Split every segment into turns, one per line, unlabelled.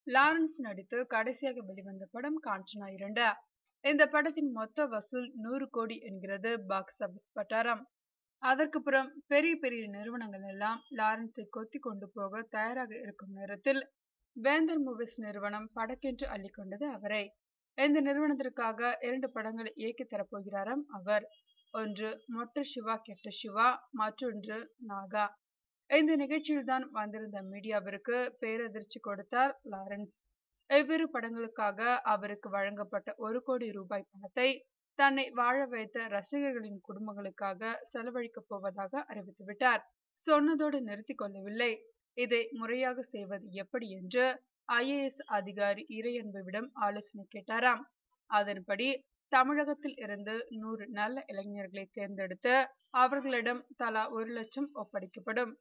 Lawrence நடித்து கடைசியாக வெளிவந்த படம் காஞ்சனா 2. இந்த படத்தின் மொத்த வசூல் 100 கோடி என்கிறது பாக்ஸ் ஆபீஸ் வட்டாரம். அதற்குப்புறம் பெரிய பெரிய நிறுவனங்கள் எல்லாம் லாரன்ஸை கொத்தி கொண்டு போக தயாராக இருக்கும் நேரத்தில் வேந்தர் மூவிஸ் நிறுவனம் படக்கென்று அள்ளிக்கொண்டது அவரை. இந்த நிறுவனத்திற்காக 2 படங்களை இயக்கி தரப்போகிறாராம் அவர். ஒன்று மொட்ட சிவா கெட்ட சிவா, மற்றொன்று நாகா. இந்த நிகழ்ச்சியில்தான் வந்திருந்த மீடியாவிற்கு பேரதிர்ச்சி கொடுத்தார் லாரன்ஸ். இவ்விரு படங்களுக்காக அவருக்கு வழங்கப்பட்ட 1 கோடி ரூபாய் பணத்தை தன்னை வாழ வைத்த ரசிகர்களின் குடும்பங்களுக்காக செலவழிக்கப் போவதாக அறிவித்துவிட்டார். சொன்னதோடு நிறுத்திக் கொள்ளவில்லை. இதை முறையாக செய்வது எப்படி என்று IAS அதிகாரி இறையன்புவிடம் ஆலோசனை கேட்டாராம். அதன்படி தமிழகத்தில் இருந்து 100 நல்ல இளைஞர்களை தேர்ந்தெடுத்து அவர்களிடம் தலா 1 லட்சம் ஒப்படைக்கப்படும்.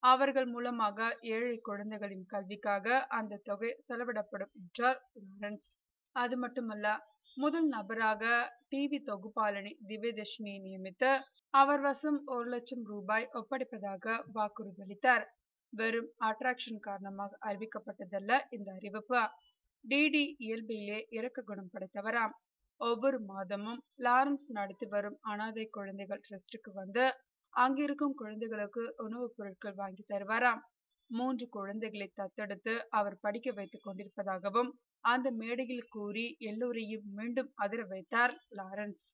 அவர்கள் மூலமாக ஏழை குழந்தைகளின் கல்விக்காக அந்த தொகை செலவிடப்படும் என்றார் லாரன்ஸ். அது மட்டுமல்ல, முதல் நபராக டிவி தொகுப்பாளினி திவ்யதர்ஷினியை நியமித்து அவர் வசம் 1 லட்சம் ரூபாய் ஒப்படைப்பதாக வாக்குறுதியளித்தார். வெறும் அட்ராக்ஷன் காரணமாக அறிவிக்கப்பட்டதல்ல இந்த அறிவிப்பு. டிடி இயல்பிலே இரக்க குணம் படைத்தவராம். ஒவ்வொரு மாதமும் லாரன்ஸ் நடத்தி வரும் அனாதை குழந்தைகள் ட்ரஸ்டுக்கு வந்து அங்கிருக்கும் குழந்தைகளுக்கு உணவுப் பொருட்கள் வாங்கி தருவாராம். 3 குழந்தைகளை தத்தெடுத்து அவர் படிக்க வைத்துக் கொண்டிருப்பதாகவும் அந்த மேடையில் கூறி எல்லோரையும் மீண்டும் அதிர வைத்தார் லாரன்ஸ்.